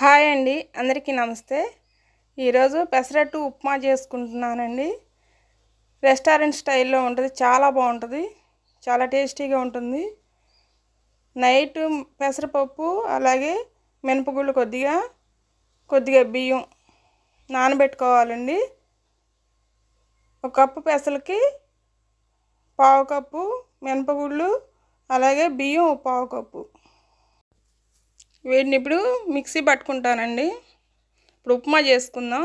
Hi అండి, అందరికీ నమస్తే. ఈరోజు పెసరట్టు ఉప్మా చేసుకుంటున్నానండి. రెస్టారెంట్ స్టైల్లో ఉంటుంది, చాలా బాగుంటుంది, చాలా టేస్టీగా ఉంటుంది. నైట్ పెసరపప్పు అలాగే మినపగుళ్ళు కొద్దిగా బియ్యం నానబెట్టుకోవాలండి. ఒక కప్పు పెసలకి పావు కప్పు మినపగుళ్ళు అలాగే బియ్యం పావు కప్పు. వీటిని ఇప్పుడు మిక్సీ పట్టుకుంటానండి. ఇప్పుడు ఉప్మా చేసుకుందాం.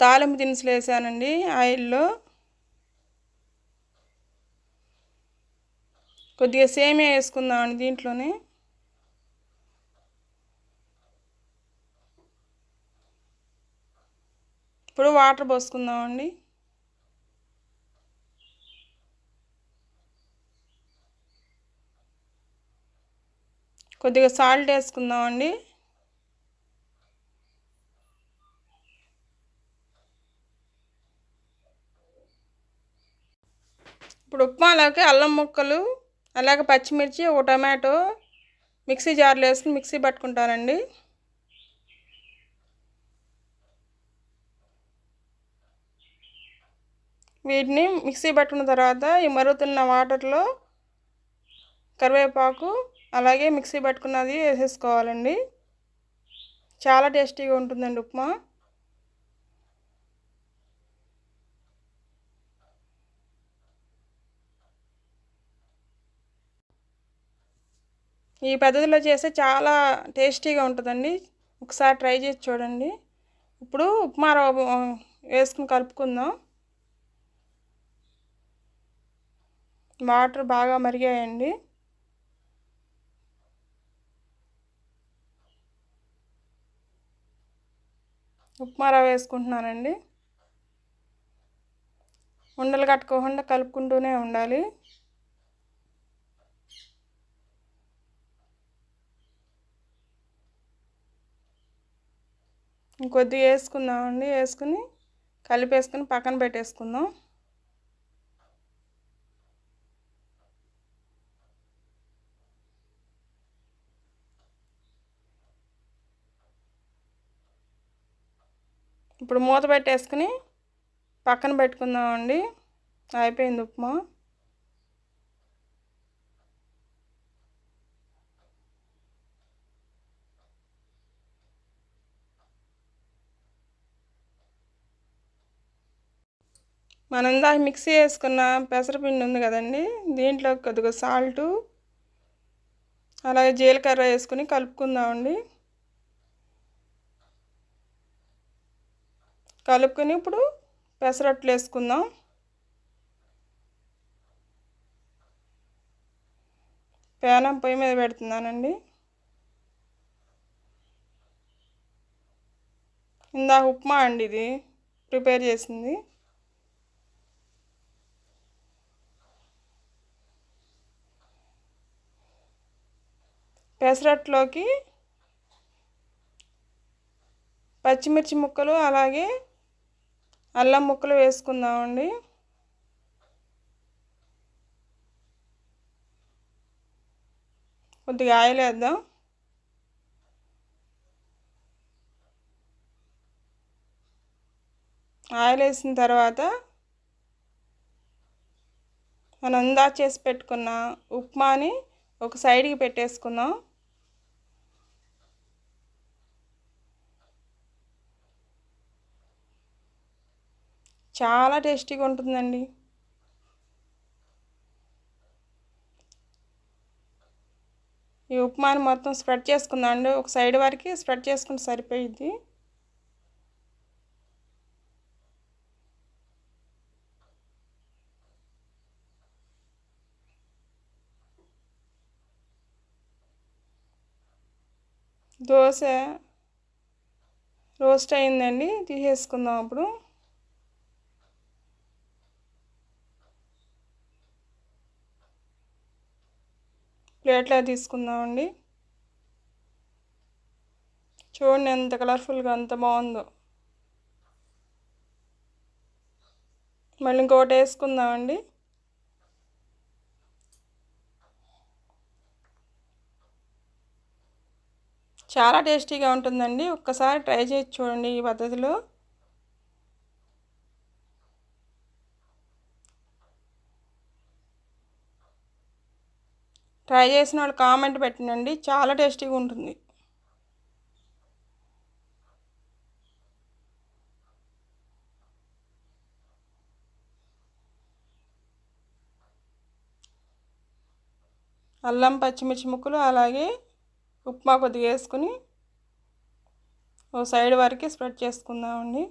తాలింపు దినుసులు వేసానండి ఆయిల్లో. కొద్దిగా సేమియా వేసుకుందామండి దీంట్లోనే. ఇప్పుడు వాటర్ పోసుకుందామండి. కొద్దిగా సాల్ట్ వేసుకుందామండి. ఇప్పుడు ఉప్మాలోకి అల్లం ముక్కలు అలాగే పచ్చిమిర్చి ఒక టమాటో మిక్సీ జార్లో వేసుకుని మిక్సీ పట్టుకుంటానండి. వీటిని మిక్సీ పట్టుకున్న తర్వాత ఈ మరుగుతున్న వాటర్లో కరివేపాకు అలాగే మిక్సీ పట్టుకున్నది వేసేసుకోవాలండి. చాలా టేస్టీగా ఉంటుందండి ఉప్మా. ఈ పద్ధతిలో చేస్తే చాలా టేస్టీగా ఉంటుందండి. ఒకసారి ట్రై చేసి చూడండి. ఇప్పుడు ఉప్మా రవ్వ వేసుకుని కలుపుకుందాం. వాటర్ బాగా మరిగాయండి. ఉప్మా రవ్వ వేసుకుంటున్నానండి. ఉండలు కట్టుకోకుండా కలుపుకుంటూనే ఉండాలి. ఇంకొద్దిగా వేసుకుందామండి. వేసుకుని కలిపేసుకుని పక్కన పెట్టేసుకుందాం. ఇప్పుడు మూత పెట్టేసుకుని పక్కన పెట్టుకుందామండి. అయిపోయింది ఉప్మా. మనం ఇందాక మిక్సీ వేసుకున్న పెసరపిండి ఉంది కదండి, దీంట్లో కొద్దిగా సాల్టు అలాగే జీలకర్ర వేసుకుని కలుపుకుందామండి. కలుపుకొని ఇప్పుడు పెసరట్లు వేసుకుందాం. పేనం పొయ్యి మీద పెడుతున్నానండి. ఇందాక ఉప్మా అండి ఇది ప్రిపేర్ చేసింది. పెసరట్లోకి పచ్చిమిర్చి ముక్కలు అలాగే అల్లం ముక్కలు వేసుకుందామండి. కొద్దిగా ఆయిల్ వేద్దాం. ఆయిల్ వేసిన తర్వాత మనం ఇందాక చేసి పెట్టుకున్న ఉప్మాని ఒక సైడ్కి పెట్టేసుకుందాం. చాలా టేస్టీగా ఉంటుందండి. ఈ ఉప్మాని మొత్తం స్ప్రెడ్ చేసుకుందాం అండి. ఒక సైడ్ వరకు స్ప్రెడ్ చేసుకుంటే సరిపోయిద్ది. దోశ రోస్ట్ అయిందండి, తీసేసుకుందాం. ఇప్పుడు ప్లేట్లో తీసుకుందామండి. చూడండి ఎంత కలర్ఫుల్గా ఎంత బాగుందో. మళ్ళీ ఇంకొకటి వేసుకుందామండి. చాలా టేస్టీగా ఉంటుందండి. ఒక్కసారి ట్రై చేసి చూడండి ఈ పద్ధతిలో. ట్రై చేసిన వాళ్ళు కామెంట్ పెట్టండి, చాలా టేస్టీగా ఉంటుంది. అల్లం పచ్చిమిర్చి ముక్కలు అలాగే ఉప్మా కొద్దిగా వేసుకుని ఓ సైడ్ వరకు స్ప్రెడ్ చేసుకుందామండి.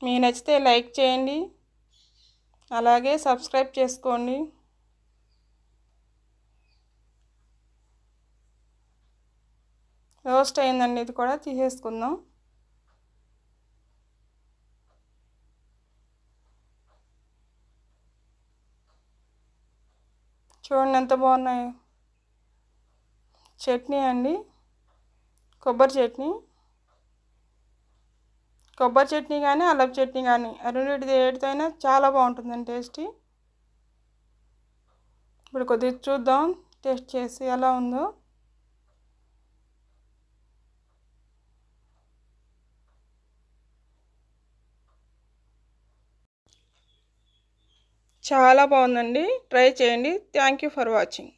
మీకు నచ్చితే లైక్ చేయండి, అలాగే సబ్స్క్రైబ్ చేసుకోండి. రోస్ట్ అయిందండి, ఇది కూడా తీసేసుకుందాం. చూడండి ఎంత బాగున్నాయో. చట్నీ అండి, కొబ్బరి చట్నీ. కొబ్బరి చట్నీ కానీ అల్లం చట్నీ కానీ రెండింటిది ఏటితో అయినా చాలా బాగుంటుందండి టేస్టీ. ఇప్పుడు కొద్దిగా చూద్దాం టేస్ట్ చేసి ఎలా ఉందో. చాలా బాగుందండి, ట్రై చేయండి. Thank you for watching.